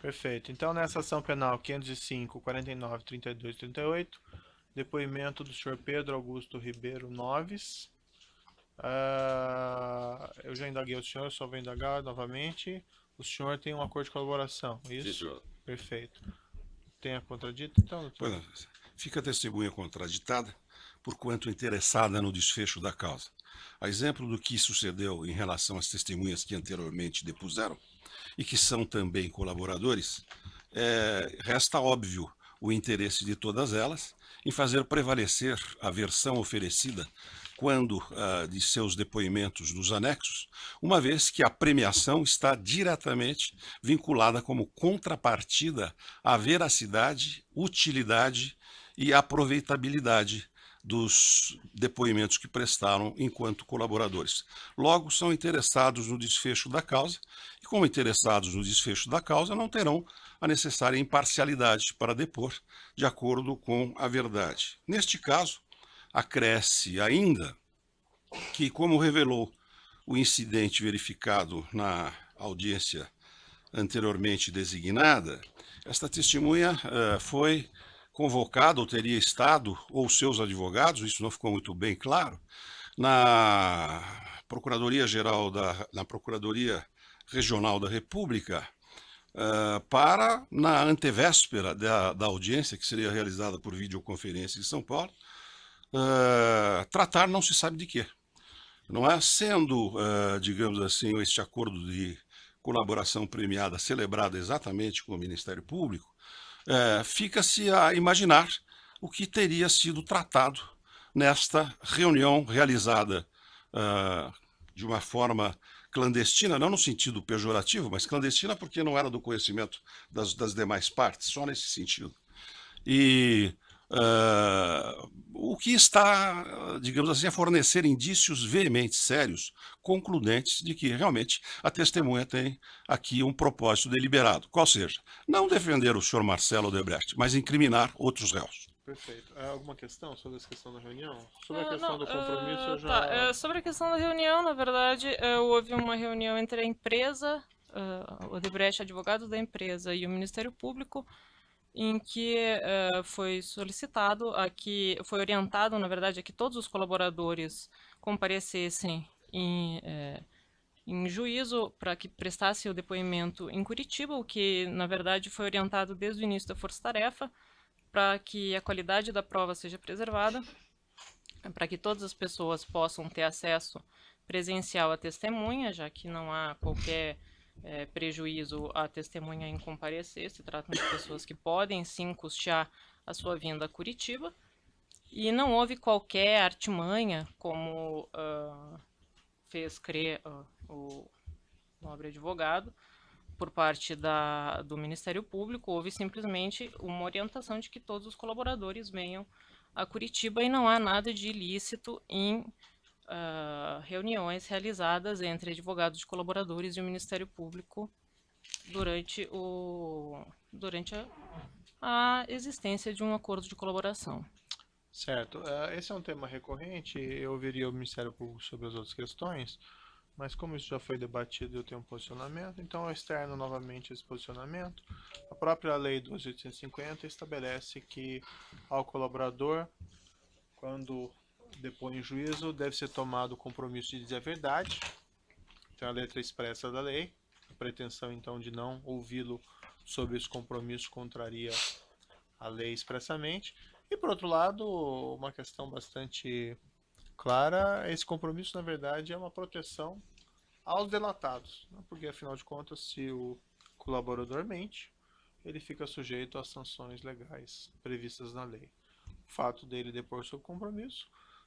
Perfeito. Então, nessa ação penal 505, 49, 32 e 38, depoimento do senhor Pedro Augusto Ribeiro Noves. Eu já indaguei o senhor, só vou indagar novamente. O senhor tem um acordo de colaboração, é Sim, isso? senhor. Perfeito. Tenha contradito, então, doutor? Pois é, fica a testemunha contraditada, porquanto interessada no desfecho da causa. A exemplo do que sucedeu em relação às testemunhas que anteriormente depuseram, e que são também colaboradores, resta óbvio o interesse de todas elas em fazer prevalecer a versão oferecida quando de seus depoimentos nos anexos, uma vez que a premiação está diretamente vinculada como contrapartida à veracidade, utilidade e aproveitabilidade dos depoimentos que prestaram enquanto colaboradores. Logo, são interessados no desfecho da causa e, como interessados no desfecho da causa, não terão a necessária imparcialidade para depor de acordo com a verdade. Neste caso, acresce ainda que, como revelou o incidente verificado na audiência anteriormente designada, esta testemunha foi convocada, ou teria estado, ou seus advogados, isso não ficou muito bem claro, na Procuradoria-Geral na Procuradoria Regional da República, para, na antevéspera da audiência, que seria realizada por videoconferência em São Paulo, tratar não se sabe de quê. Não é? Sendo, digamos assim, este acordo de colaboração premiada celebrado exatamente com o Ministério Público, fica-se a imaginar o que teria sido tratado nesta reunião realizada de uma forma clandestina, não no sentido pejorativo, mas clandestina porque não era do conhecimento das demais partes, só nesse sentido. E o que está, digamos assim, a fornecer indícios veementes, sérios, concludentes de que realmente a testemunha tem aqui um propósito deliberado, qual seja, não defender o senhor Marcelo Odebrecht, mas incriminar outros réus. Perfeito. Alguma questão sobre essa questão da reunião? Sobre a questão Não, do compromisso, eu tá. já. Sobre a questão da reunião, na verdade, houve uma reunião entre a empresa, o Odebrecht, advogado da empresa, e o Ministério Público, em que foi solicitado, foi orientado, na verdade, a que todos os colaboradores comparecessem em juízo para que prestasse o depoimento em Curitiba, o que, na verdade, foi orientado desde o início da força-tarefa, para que a qualidade da prova seja preservada, para que todas as pessoas possam ter acesso presencial à testemunha, já que não há qualquer prejuízo à testemunha em comparecer, se tratam de pessoas que podem sim custear a sua vinda a Curitiba, e não houve qualquer artimanha, como fez crer o nobre advogado, por parte do Ministério Público. Houve simplesmente uma orientação de que todos os colaboradores venham a Curitiba e não há nada de ilícito em reuniões realizadas entre advogados de colaboradores e o Ministério Público durante a existência de um acordo de colaboração. Certo. Esse é um tema recorrente. Eu ouviria o Ministério Público sobre as outras questões, mas como isso já foi debatido, eu tenho um posicionamento, então eu externo novamente esse posicionamento. A própria Lei 12.850 estabelece que ao colaborador, quando depõe em juízo, deve ser tomado o compromisso de dizer a verdade. Tem a letra expressa da lei. A pretensão, então, de não ouvi-lo sobre esse compromisso contraria a lei expressamente. E, por outro lado, uma questão bastante clara, esse compromisso, na verdade, é uma proteção aos delatados, porque, afinal de contas, se o colaborador mente, ele fica sujeito às sanções legais previstas na lei. O fato dele depor seu compromisso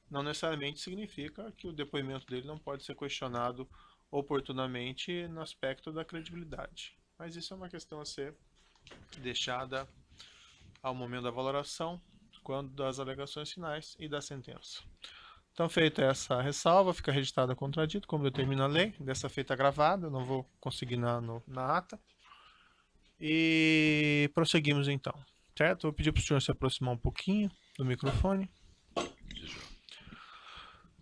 não necessariamente significa que o depoimento dele não pode ser questionado oportunamente no aspecto da credibilidade. Mas isso é uma questão a ser deixada ao momento da valoração, quando das alegações finais e da sentença. Então, feita essa ressalva, fica registrada contradito, como determina a lei, dessa feita gravada, não vou consignar na ata. E prosseguimos então, certo? Vou pedir para o senhor se aproximar um pouquinho do microfone.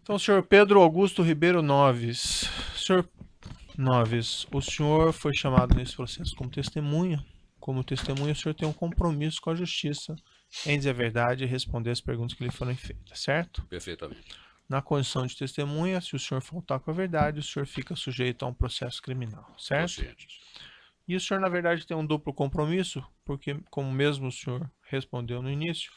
Então, senhor Pedro Augusto Ribeiro Noves. Senhor Noves, o senhor foi chamado nesse processo como testemunha como testemunha, o senhor tem um compromisso com a justiça em dizer a verdade e responder as perguntas que lhe forem feitas, certo? Perfeitamente. Na condição de testemunha, se o senhor faltar com a verdade, o senhor fica sujeito a um processo criminal, certo? Conscientes. E o senhor, na verdade, tem um duplo compromisso, porque, como mesmo o senhor respondeu no início,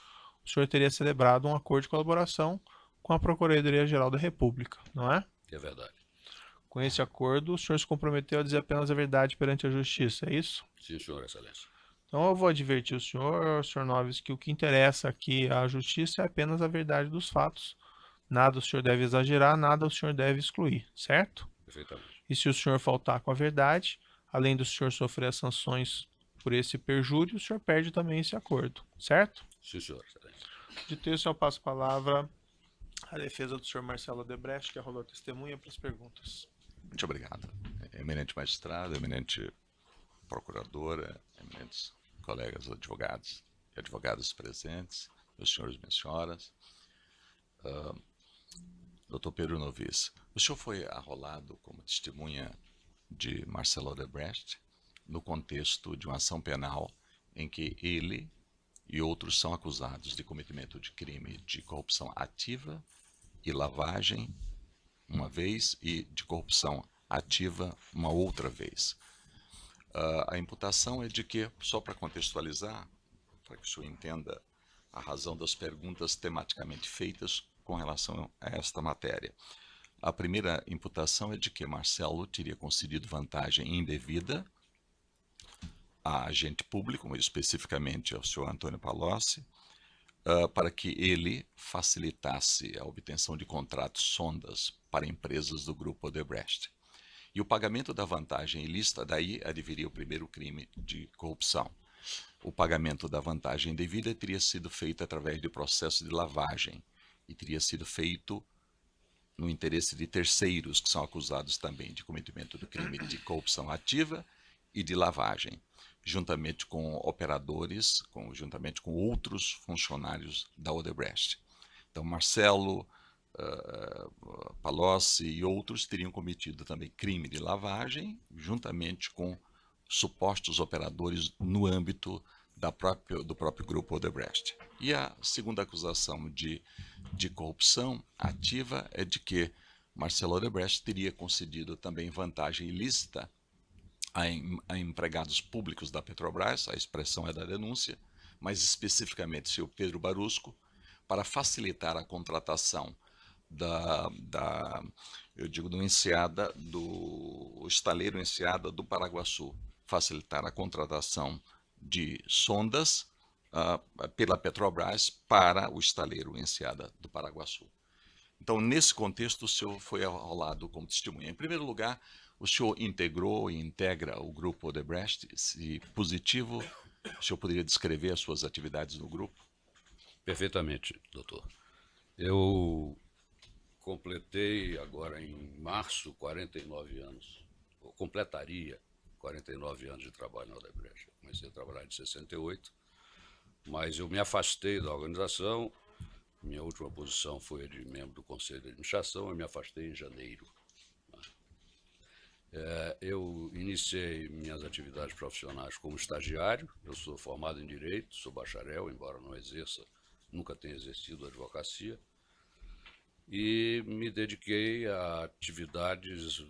o senhor teria celebrado um acordo de colaboração com a Procuradoria-Geral da República, não é? É verdade. Com esse acordo, o senhor se comprometeu a dizer apenas a verdade perante a justiça, é isso? Sim, senhor, excelência. Então eu vou advertir o senhor Noves, que o que interessa aqui à justiça é apenas a verdade dos fatos. Nada o senhor deve exagerar, nada o senhor deve excluir, certo? Perfeitamente. E se o senhor faltar com a verdade, além do senhor sofrer as sanções por esse perjúrio, o senhor perde também esse acordo, certo? Sim, senhor, excelência. Dito isso, eu passo a palavra à defesa do senhor Marcelo Odebrecht, que rolou testemunha para as perguntas. Muito obrigado. Eminente magistrado, eminente procuradora, eminentes colegas advogados e advogadas presentes, meus senhores e minhas senhoras. Dr. Pedro Novis, o senhor foi arrolado como testemunha de Marcelo Odebrecht no contexto de uma ação penal em que ele e outros são acusados de cometimento de crime de corrupção ativa e lavagem uma vez e de corrupção ativa uma outra vez. A imputação é de que, só para contextualizar, para que o senhor entenda a razão das perguntas tematicamente feitas com relação a esta matéria. A primeira imputação é de que Marcelo teria concedido vantagem indevida a agente público, especificamente ao senhor Antônio Palocci, para que ele facilitasse a obtenção de contratos sondas para empresas do grupo Odebrecht. E o pagamento da vantagem ilícita, daí adviria o primeiro crime de corrupção. O pagamento da vantagem indevida teria sido feito através de processo de lavagem e teria sido feito no interesse de terceiros que são acusados também de cometimento do crime de corrupção ativa e de lavagem, juntamente com operadores, juntamente com outros funcionários da Odebrecht. Então, Marcelo, Palocci e outros teriam cometido também crime de lavagem, juntamente com supostos operadores no âmbito do próprio grupo Odebrecht. E a segunda acusação de corrupção ativa é de que Marcelo Odebrecht teria concedido também vantagem ilícita a empregados públicos da Petrobras, a expressão é da denúncia, mas especificamente o senhor Pedro Barusco, para facilitar a contratação do estaleiro Enseada do Paraguaçu, facilitar a contratação de sondas pela Petrobras para o estaleiro Enseada do Paraguaçu. Então, nesse contexto, o senhor foi arrolado como testemunha. Em primeiro lugar, o senhor integrou e integra o grupo Odebrecht. Se positivo, o senhor poderia descrever as suas atividades no grupo? Perfeitamente, doutor. Eu completei agora em março 49 anos, ou completaria 49 anos de trabalho na Odebrecht. Eu comecei a trabalhar em 68, mas eu me afastei da organização. Minha última posição foi a de membro do Conselho de Administração, eu me afastei em janeiro. Eu iniciei minhas atividades profissionais como estagiário. Eu sou formado em Direito, sou bacharel, embora não exerça, nunca tenha exercido a advocacia, e me dediquei a atividades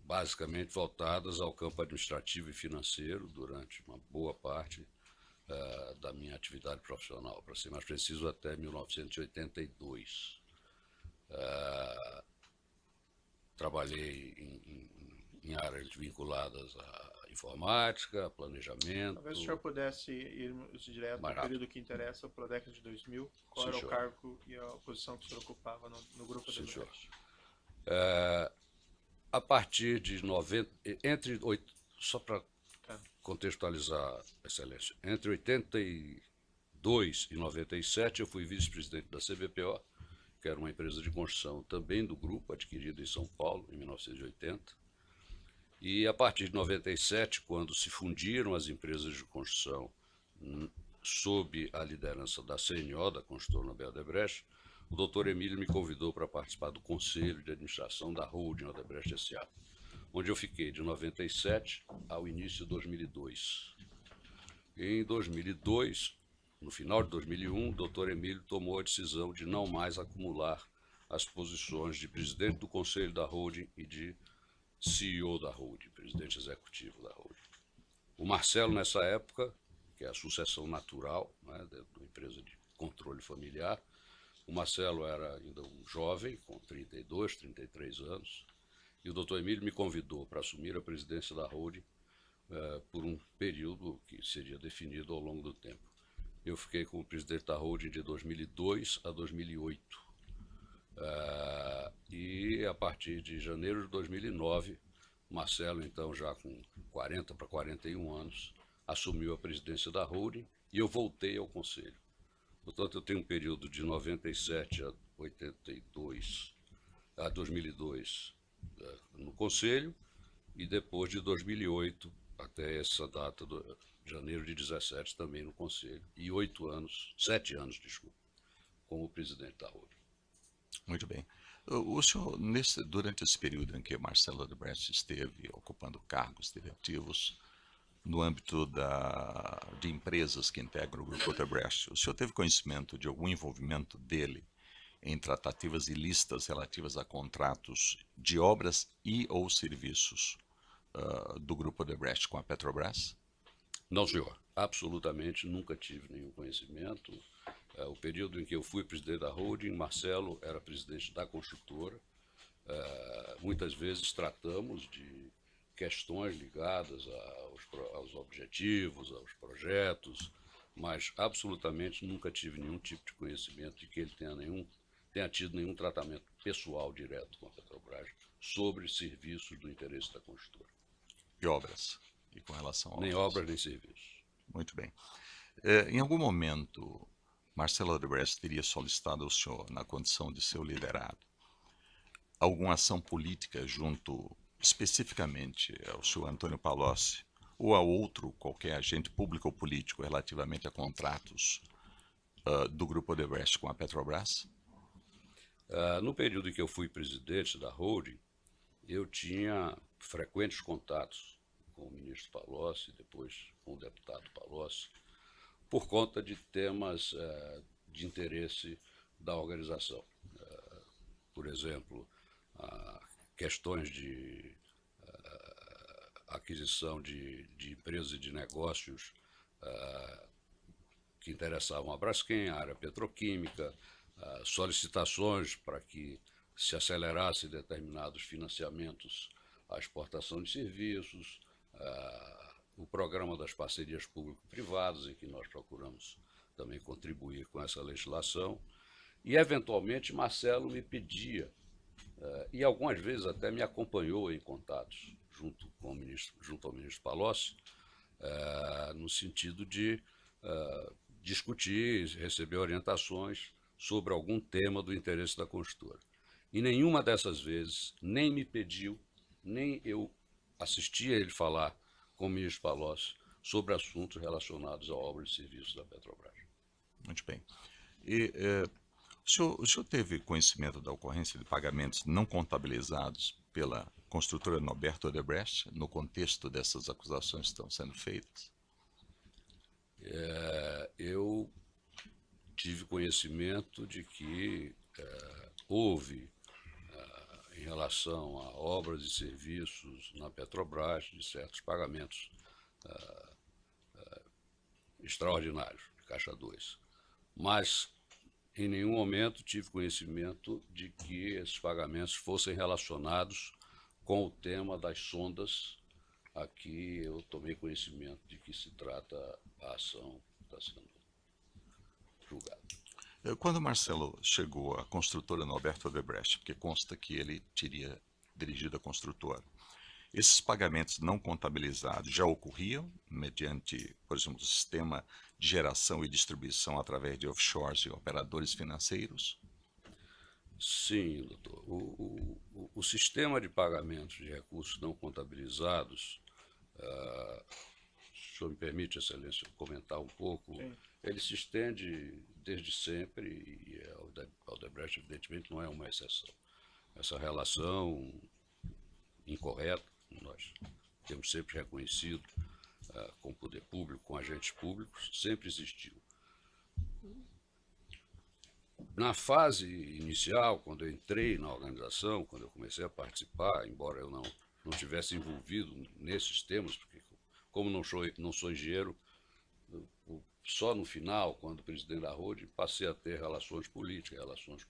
basicamente voltadas ao campo administrativo e financeiro durante uma boa parte da minha atividade profissional, para ser mais preciso, até 1982. Trabalhei em áreas vinculadas à informática, a planejamento. Talvez o senhor pudesse ir direto ao período que interessa, para a década de 2000. Qual era o cargo e a posição que o senhor ocupava no grupo da Odebrecht? A partir de 90, só para contextualizar, Excelência, entre 82 e 97 eu fui vice-presidente da CBPO, que era uma empresa de construção também do grupo, adquirida em São Paulo em 1980. E a partir de 97, quando se fundiram as empresas de construção sob a liderança da CNO, da Construtora Nobel Odebrecht, o doutor Emílio me convidou para participar do Conselho de Administração da Holding Odebrecht S.A., onde eu fiquei de 97 ao início de 2002. Em 2002, no final de 2001, o doutor Emílio tomou a decisão de não mais acumular as posições de presidente do Conselho da Holding e de CEO da Holding, presidente executivo da Holding. O Marcelo, nessa época, que é a sucessão natural, né, da empresa de controle familiar, o Marcelo era ainda um jovem, com 32, 33 anos, e o doutor Emílio me convidou para assumir a presidência da Holding por um período que seria definido ao longo do tempo. Eu fiquei como presidente da Holding de 2002 a 2008. E a partir de janeiro de 2009, Marcelo, então já com 40 para 41 anos, assumiu a presidência da Holding e eu voltei ao conselho. Portanto, eu tenho um período de 97 a 82, a 2002 no conselho e depois de 2008 até essa data, de janeiro de 17, também no conselho, e 7 anos, desculpa, como presidente da Holding. Muito bem. O senhor, durante esse período em que Marcelo Odebrecht esteve ocupando cargos diretivos no âmbito de empresas que integram o Grupo Odebrecht, o senhor teve conhecimento de algum envolvimento dele em tratativas ilícitas relativas a contratos de obras e ou serviços do Grupo Odebrecht com a Petrobras? Não, senhor. Absolutamente nunca tive nenhum conhecimento. O período em que eu fui presidente da Holding, Marcelo era presidente da construtora. Muitas vezes tratamos de questões ligadas aos objetivos, aos projetos, mas absolutamente nunca tive nenhum tipo de conhecimento de que ele tenha tido nenhum tratamento pessoal direto com a Petrobras sobre serviços do interesse da construtora. E obras? E com relação a obras? Nem obras, nem serviços. Muito bem. Em algum momento, Marcelo Odebrecht teria solicitado ao senhor, na condição de seu liderado, alguma ação política junto, especificamente, ao senhor Antônio Palocci ou a outro qualquer agente público ou político relativamente a contratos do Grupo Odebrecht com a Petrobras? No período em que eu fui presidente da Holding, eu tinha frequentes contatos com o ministro Palocci, depois com o deputado Palocci, por conta de temas de interesse da organização. Por exemplo, questões de aquisição de empresas e de negócios que interessavam a Braskem, a área petroquímica, solicitações para que se acelerassem determinados financiamentos à exportação de serviços, o programa das parcerias público-privadas, em que nós procuramos também contribuir com essa legislação, e eventualmente Marcelo me pedia, e algumas vezes até me acompanhou em contatos junto ao ministro Palocci, no sentido de discutir, receber orientações sobre algum tema do interesse da construtora. E nenhuma dessas vezes nem me pediu, nem eu assisti a ele falar com o ministro Palocci sobre assuntos relacionados à obra e serviços da Petrobras. Muito bem. E o senhor teve conhecimento da ocorrência de pagamentos não contabilizados pela construtora Norberto Odebrecht no contexto dessas acusações que estão sendo feitas? Eu tive conhecimento de que houve, em relação a obras e serviços na Petrobras, de certos pagamentos extraordinários, de Caixa 2. Mas, em nenhum momento, tive conhecimento de que esses pagamentos fossem relacionados com o tema das sondas. Aqui eu tomei conhecimento de que se trata a ação que está sendo julgada. Quando Marcelo chegou à construtora Norberto Odebrecht, porque consta que ele teria dirigido a construtora, esses pagamentos não contabilizados já ocorriam mediante, por exemplo, o sistema de geração e distribuição através de offshores e operadores financeiros? Sim, doutor. O sistema de pagamentos de recursos não contabilizados, se o senhor me permite, Excelência, comentar um pouco, Sim. Ele se estende desde sempre e a Odebrecht, evidentemente, não é uma exceção. Essa relação incorreta, nós temos sempre reconhecido, com o poder público, com agentes públicos, sempre existiu. Na fase inicial, quando eu entrei na organização, quando eu comecei a participar, embora eu não tivesse envolvido nesses temas, porque como não sou engenheiro, só no final, quando presidente da Holding, passei a ter relações políticas, relações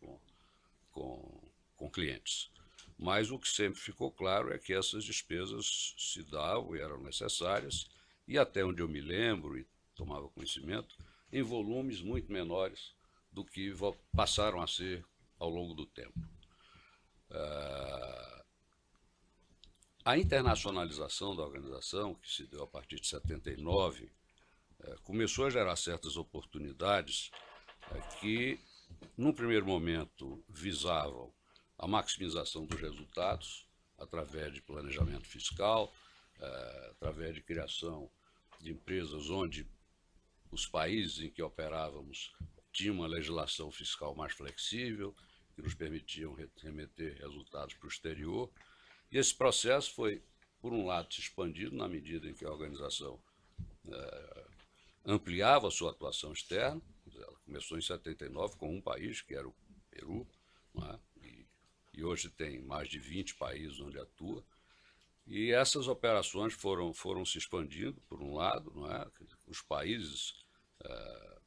com clientes. Mas o que sempre ficou claro é que essas despesas se davam e eram necessárias, e até onde eu me lembro e tomava conhecimento, em volumes muito menores do que passaram a ser ao longo do tempo. A internacionalização da organização, que se deu a partir de 79, começou a gerar certas oportunidades que, num primeiro momento, visavam a maximização dos resultados através de planejamento fiscal, através de criação de empresas onde os países em que operávamos tinham uma legislação fiscal mais flexível, que nos permitiam remeter resultados para o exterior. E esse processo foi, por um lado, se expandido na medida em que a organização ampliava a sua atuação externa. Ela começou em 79 com um país, que era o Peru, não é? E hoje tem mais de 20 países onde atua. E essas operações foram se expandindo, por um lado, não é? Os países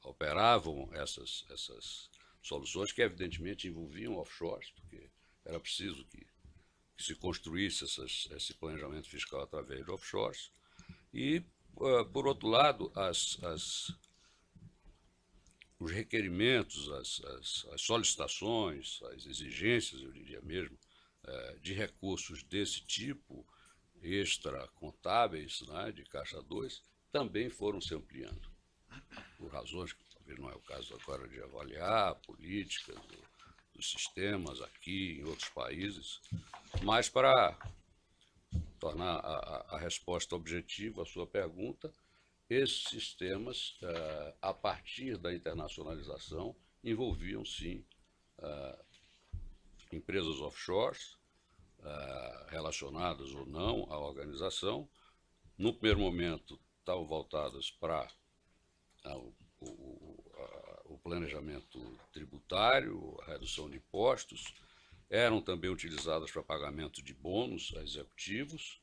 operavam essas soluções que, evidentemente, envolviam offshores, porque era preciso que se construísse esse planejamento fiscal através de offshores. E, por outro lado, os requerimentos, as solicitações, as exigências, eu diria mesmo, de recursos desse tipo, extracontábeis, né, de Caixa 2, também foram se ampliando, por razões que talvez não é o caso agora de avaliar, políticas dos sistemas aqui em outros países, mas para tornar a resposta objetiva à sua pergunta, esses sistemas, a partir da internacionalização, envolviam, sim, empresas offshores, relacionadas ou não à organização. No primeiro momento, estavam voltadas para o planejamento tributário, a redução de impostos, eram também utilizadas para pagamento de bônus a executivos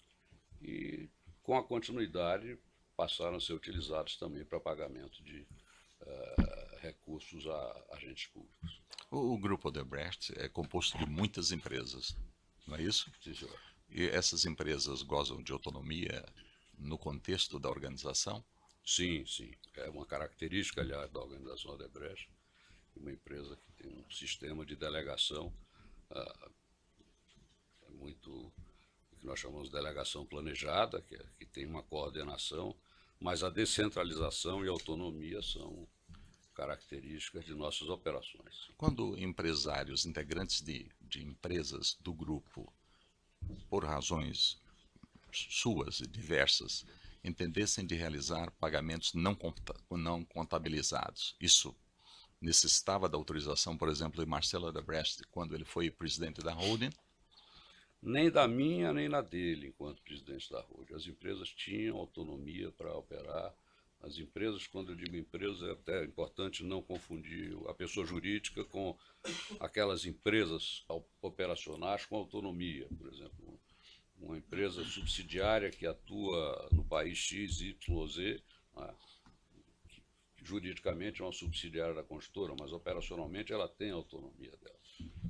e, com a continuidade, passaram a ser utilizados também para pagamento de recursos a agentes públicos. O Grupo Odebrecht é composto de muitas empresas, não é isso? Sim, senhor. E essas empresas gozam de autonomia no contexto da organização? Sim, sim. É uma característica, aliás, da organização Odebrecht, uma empresa que tem um sistema de delegação muito, que nós chamamos de delegação planejada, que tem uma coordenação, mas a descentralização e a autonomia são características de nossas operações. Quando empresários, integrantes de empresas do grupo, por razões suas e diversas, entendessem de realizar pagamentos não contabilizados, isso necessitava da autorização, por exemplo, de Marcelo Odebrecht, quando ele foi presidente da Holding? Nem da minha, nem na dele, enquanto presidente da Holding. As empresas tinham autonomia para operar. As empresas, quando eu digo empresa, é até importante não confundir a pessoa jurídica com aquelas empresas operacionais com autonomia. Por exemplo, uma empresa subsidiária que atua no país X, Y, Z, né, que juridicamente é uma subsidiária da construtora, mas operacionalmente ela tem a autonomia dela.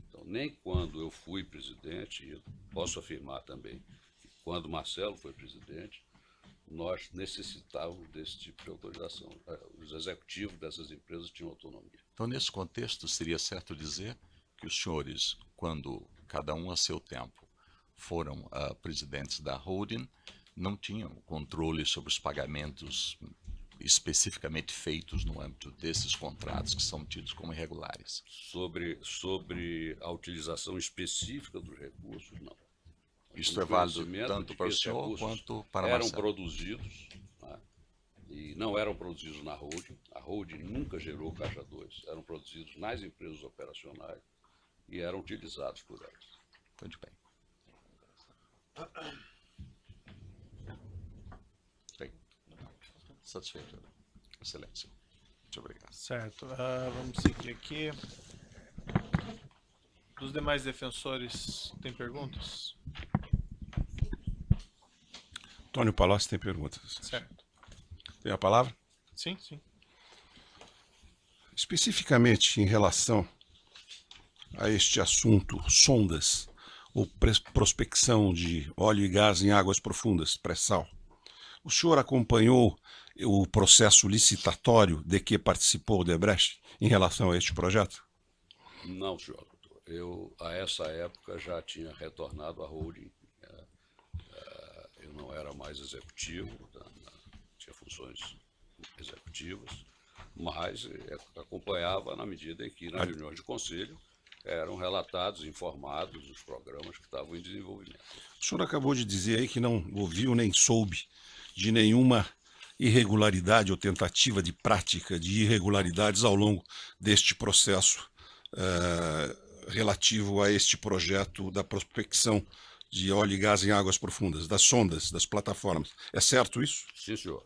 Então, nem quando eu fui presidente, e eu posso afirmar também que quando Marcelo foi presidente, nós necessitávamos desse tipo de autorização. Os executivos dessas empresas tinham autonomia. Então, nesse contexto, seria certo dizer que os senhores, quando cada um a seu tempo foram presidentes da Holding, não tinham controle sobre os pagamentos especificamente feitos no âmbito desses contratos que são tidos como irregulares? Sobre a utilização específica dos recursos, não. Isto é válido tanto para o senhor quanto para a Marcelo. Eram produzidos, né, e não eram produzidos na Holding. A Holding nunca gerou Caixa 2. Eram produzidos nas empresas operacionais e eram utilizados por elas. Muito bem. Bem, Satisfeito, Excelência. Muito obrigado. Certo. Vamos seguir aqui. Dos demais defensores, tem perguntas? Antônio Palocci tem perguntas. Certo. Tem a palavra? Sim, sim. Especificamente em relação a este assunto, sondas ou prospecção de óleo e gás em águas profundas, pré-sal, o senhor acompanhou o processo licitatório de que participou o Odebrecht em relação a este projeto? Não, senhor doutor. Eu, a essa época, já tinha retornado à holding. Eu não era mais executivo, tinha funções executivas, mas acompanhava na medida em que, nas reuniões de conselho, eram relatados, informados os programas que estavam em desenvolvimento. O senhor acabou de dizer aí que não ouviu nem soube de nenhuma irregularidade ou tentativa de prática de irregularidades ao longo deste processo relativo a este projeto da prospecção de óleo e gás em águas profundas, das sondas, das plataformas. É certo isso? Sim, senhor.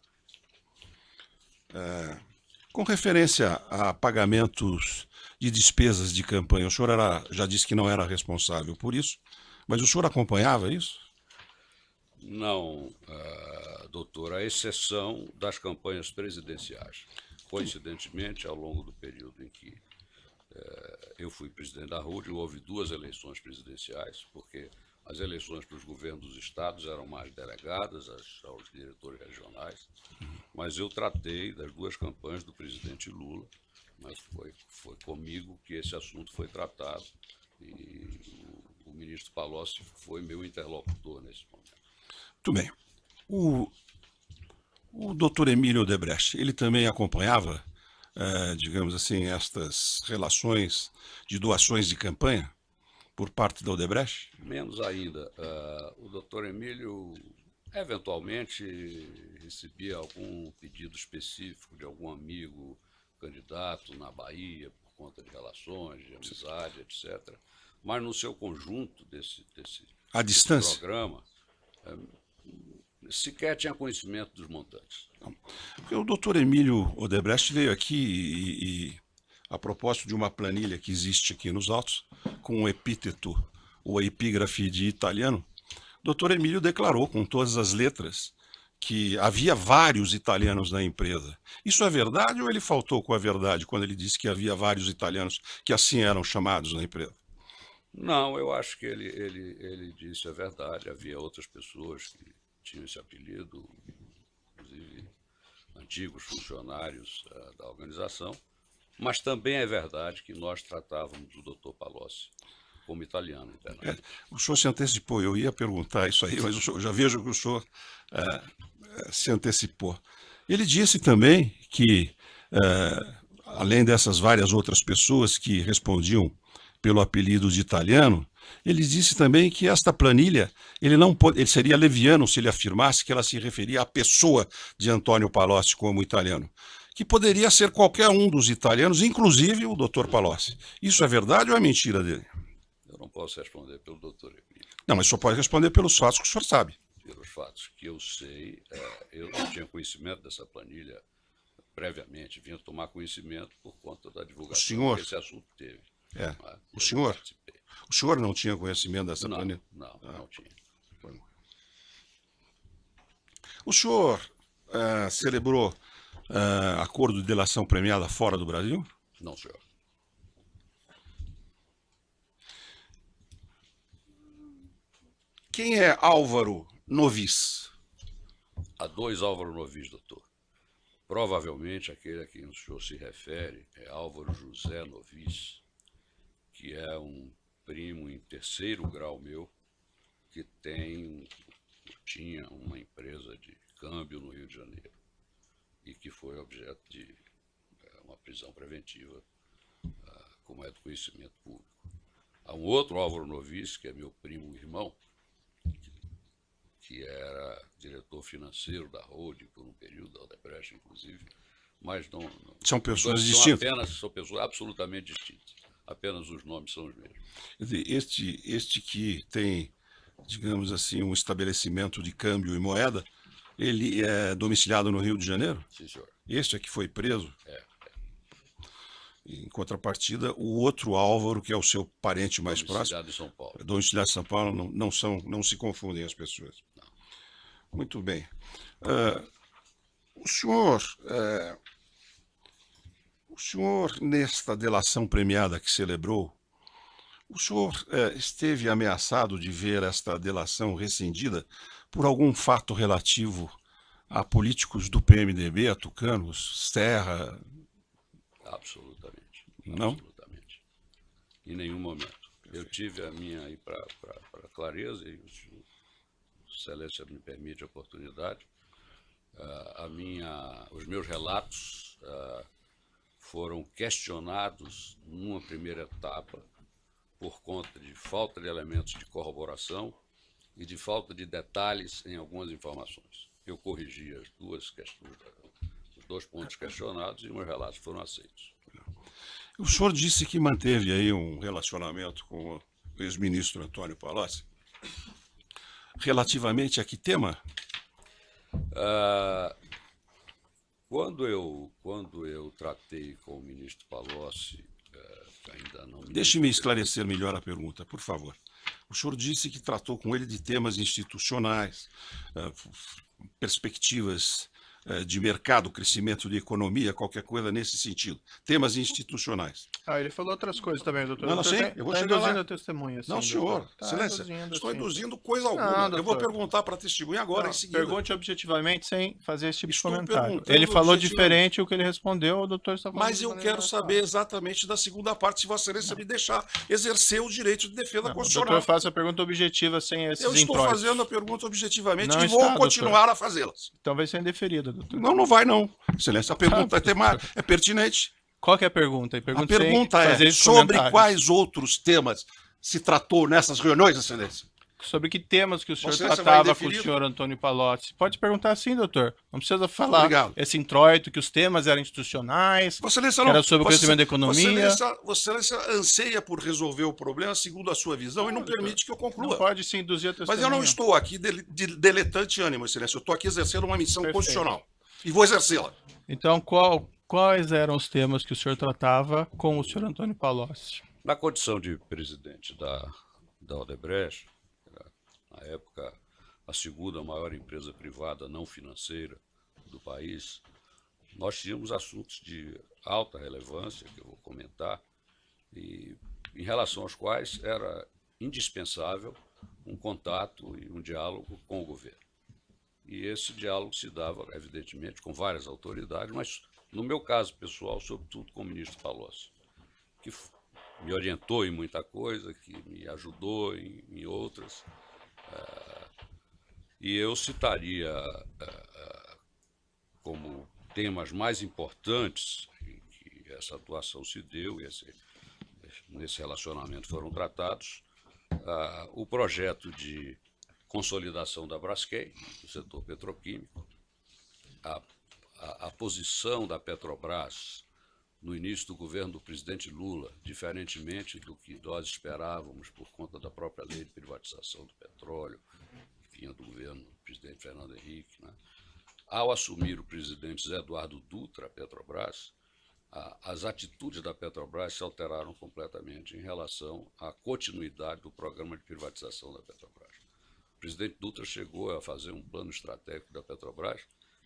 Com referência a pagamentos de despesas de campanha, o senhor já disse que não era responsável por isso, mas o senhor acompanhava isso? Não, doutor, à exceção das campanhas presidenciais. Coincidentemente, ao longo do período em que eu fui presidente da holding, houve 2 eleições presidenciais, porque as eleições para os governos dos estados eram mais delegadas aos diretores regionais, mas eu tratei das 2 campanhas do presidente Lula, mas foi comigo que esse assunto foi tratado e o ministro Palocci foi meu interlocutor nesse momento. Muito bem. O doutor Emílio Odebrecht, ele também acompanhava, digamos assim, estas relações de doações de campanha por parte da Odebrecht? Menos ainda. O doutor Emílio, eventualmente, recebia algum pedido específico de algum amigo candidato na Bahia, por conta de relações, de amizade, etc. Mas no seu conjunto desse programa, sequer tinha conhecimento dos montantes. Porque o doutor Emílio Odebrecht veio aqui e a propósito de uma planilha que existe aqui nos autos, com o epíteto ou a epígrafe de italiano, o doutor Emílio declarou com todas as letras que havia vários italianos na empresa. Isso é verdade ou ele faltou com a verdade quando ele disse que havia vários italianos que assim eram chamados na empresa? Não, eu acho que ele disse a verdade. Havia outras pessoas que tinham esse apelido, inclusive antigos funcionários da organização, mas também é verdade que nós tratávamos o doutor Palocci como italiano internamente. O senhor se antecipou, eu ia perguntar isso aí, mas já vejo que o senhor se antecipou. Ele disse também que, além dessas várias outras pessoas que respondiam pelo apelido de italiano, ele disse também que esta planilha, ele seria leviano se ele afirmasse que ela se referia à pessoa de Antônio Palocci como italiano, que poderia ser qualquer um dos italianos, inclusive o Dr. Palocci. Isso é verdade ou é mentira dele? Eu não posso responder pelo doutor Emílio. Não, mas só pode responder pelos fatos que o senhor sabe. Pelos fatos que eu sei, eu não tinha conhecimento dessa planilha previamente, vinha tomar conhecimento por conta da divulgação que esse assunto teve. O senhor não tinha conhecimento dessa planilha? Não tinha. O senhor celebrou acordo de delação premiada fora do Brasil? Não, senhor. Quem é Álvaro Novis? Há 2 Álvaro Novis, doutor. Provavelmente aquele a quem o senhor se refere é Álvaro José Novis, que é um primo em 3º grau meu, que tinha uma empresa de câmbio no Rio de Janeiro e que foi objeto de uma prisão preventiva, como é do conhecimento público. Há um outro Álvaro Novis, que é meu primo irmão, que era diretor financeiro da holding por um período, da Odebrecht, inclusive, mas não são pessoas distintas. São pessoas absolutamente distintas. Apenas os nomes são os mesmos. Quer dizer, este que tem, digamos assim, um estabelecimento de câmbio e moeda, Ele é domiciliado no Rio de Janeiro? Sim, senhor. Este é que foi preso? É. Em contrapartida, o outro Álvaro, que é o seu parente mais próximo, Domiciliado em São Paulo. domiciliado em São Paulo, não se confundem as pessoas. Muito bem. O senhor, nesta delação premiada que celebrou, o senhor esteve ameaçado de ver esta delação rescindida por algum fato relativo a políticos do PMDB, a tucanos, Serra? Absolutamente. Não? Absolutamente. Em nenhum momento. Eu tive a minha aí para clareza, e o Excelência me permite a oportunidade. Os meus relatos foram questionados numa primeira etapa por conta de falta de elementos de corroboração e de falta de detalhes em algumas informações. Eu corrigi as duas questões, os dois pontos questionados, e meus relatos foram aceitos. O senhor disse que manteve aí um relacionamento com o ex-ministro Antônio Palocci. Relativamente a que tema? Quando eu tratei com o ministro Palocci, ainda não me... Deixe-me esclarecer melhor a pergunta, por favor. O senhor disse que tratou com ele de temas institucionais, perspectivas de mercado, crescimento de economia, qualquer coisa nesse sentido. Temas institucionais. Ele falou outras coisas também, doutor. Não, sim, eu vou chegar lá. induzindo a testemunha. Não, sim, senhor. doutor. Tá Excelência, induzindo, estou sim. induzindo coisa alguma. Não, Eu vou doutor. perguntar para a testemunha agora, em seguida. Pergunte objetivamente sem fazer esse tipo Estou de comentário. perguntando Ele falou objetivamente. diferente o que ele respondeu, o doutor está falando. Mas eu quero saber exatamente da segunda parte, se Vossa Excelência me deixar exercer o direito de defesa O constitucional. doutor faça a pergunta objetiva sem esses Eu estou introitos. fazendo a pergunta objetivamente Não e vou está, continuar a fazê-las. Então vai ser indeferida, doutor. Não, não vai não. Excelência, a pergunta é pertinente. Qual que é a pergunta? A Sem pergunta fazer é esses sobre comentários. quais outros temas se tratou nessas reuniões, Excelência? Sobre que temas que o senhor Vossa Excelência tratava vai com o indeferir? senhor Antônio Palocci? Pode perguntar sim, doutor. Não precisa falar Obrigado. esse introito, que os temas eram institucionais, Vossa Excelência que era sobre o crescimento da economia. Vossa Excelência anseia por resolver o problema segundo a sua visão e não permite que eu Não conclua. pode se induzir a testemunha. Mas eu não estou aqui de diletante ânimo, Excelência. Eu estou aqui exercendo uma missão Perfeito. constitucional. E vou exercê-la. Então, quais eram os temas que o senhor tratava com o senhor Antônio Palocci? Na condição de presidente da Odebrecht, na época a segunda maior empresa privada não financeira do país, nós tínhamos assuntos de alta relevância, que eu vou comentar, e em relação aos quais era indispensável um contato e um diálogo com o governo. E esse diálogo se dava, evidentemente, com várias autoridades, mas, no meu caso pessoal, sobretudo com o ministro Palocci, que me orientou em muita coisa, que me ajudou em outras. E eu citaria como temas mais importantes em que essa atuação se deu, e nesse relacionamento foram tratados, o projeto de consolidação da Braskem, do setor petroquímico, a posição da Petrobras no início do governo do presidente Lula, diferentemente do que nós esperávamos por conta da própria lei de privatização do petróleo, que vinha do governo do presidente Fernando Henrique, né? Ao assumir o presidente Zé Eduardo Dutra, a Petrobras, as atitudes da Petrobras se alteraram completamente em relação à continuidade do programa de privatização da Petrobras. O presidente Dutra chegou a fazer um plano estratégico da Petrobras,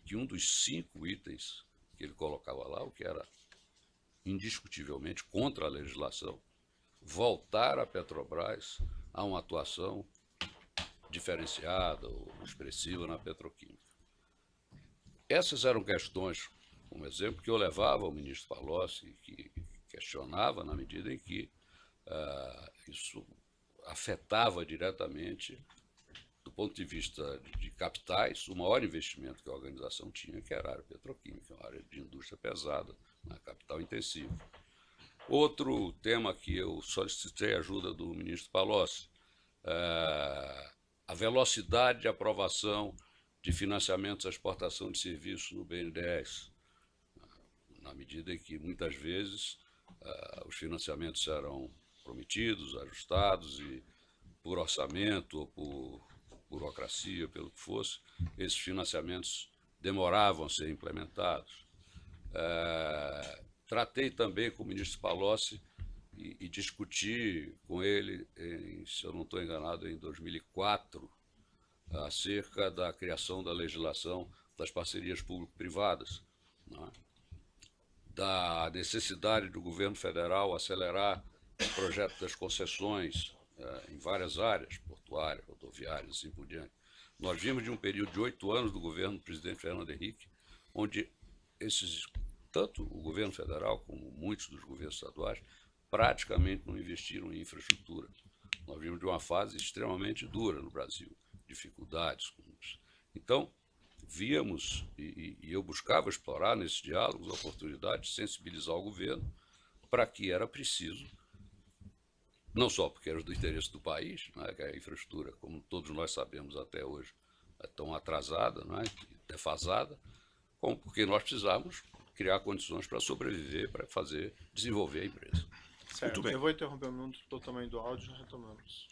que um dos 5 itens que ele colocava lá, o que era indiscutivelmente contra a legislação, voltar a Petrobras a uma atuação diferenciada ou expressiva na petroquímica. Essas eram questões, como exemplo, que eu levava ao ministro Palocci, que questionava na medida em que isso afetava diretamente, do ponto de vista de capitais, o maior investimento que a organização tinha, que era a área petroquímica, uma área de indústria pesada, capital intensivo. Outro tema que eu solicitei a ajuda do ministro Palocci, a velocidade de aprovação de financiamentos à exportação de serviços no BNDES, na medida em que, muitas vezes, os financiamentos eram prometidos, ajustados, e por orçamento ou por burocracia, pelo que fosse, esses financiamentos demoravam a ser implementados. Tratei também com o ministro Palocci e discuti com ele, se eu não estou enganado, em 2004, acerca da criação da legislação das parcerias público-privadas, né? Da necessidade do governo federal acelerar o projeto das concessões em várias áreas, portuárias, rodoviárias, assim por diante. Nós vimos de um período de 8 anos do governo do presidente Fernando Henrique, onde tanto o governo federal como muitos dos governos estaduais praticamente não investiram em infraestrutura. Nós vimos de uma fase extremamente dura no Brasil, dificuldades. Então, víamos, e eu buscava explorar nesses diálogos a oportunidade de sensibilizar o governo para que era preciso, não só porque era do interesse do país, né, que a infraestrutura, como todos nós sabemos até hoje, é tão atrasada, né, defasada, como porque nós precisávamos criar condições para sobreviver, para desenvolver a empresa. Certo. bem. Eu vou interromper um minuto pelo tamanho do áudio e retomamos.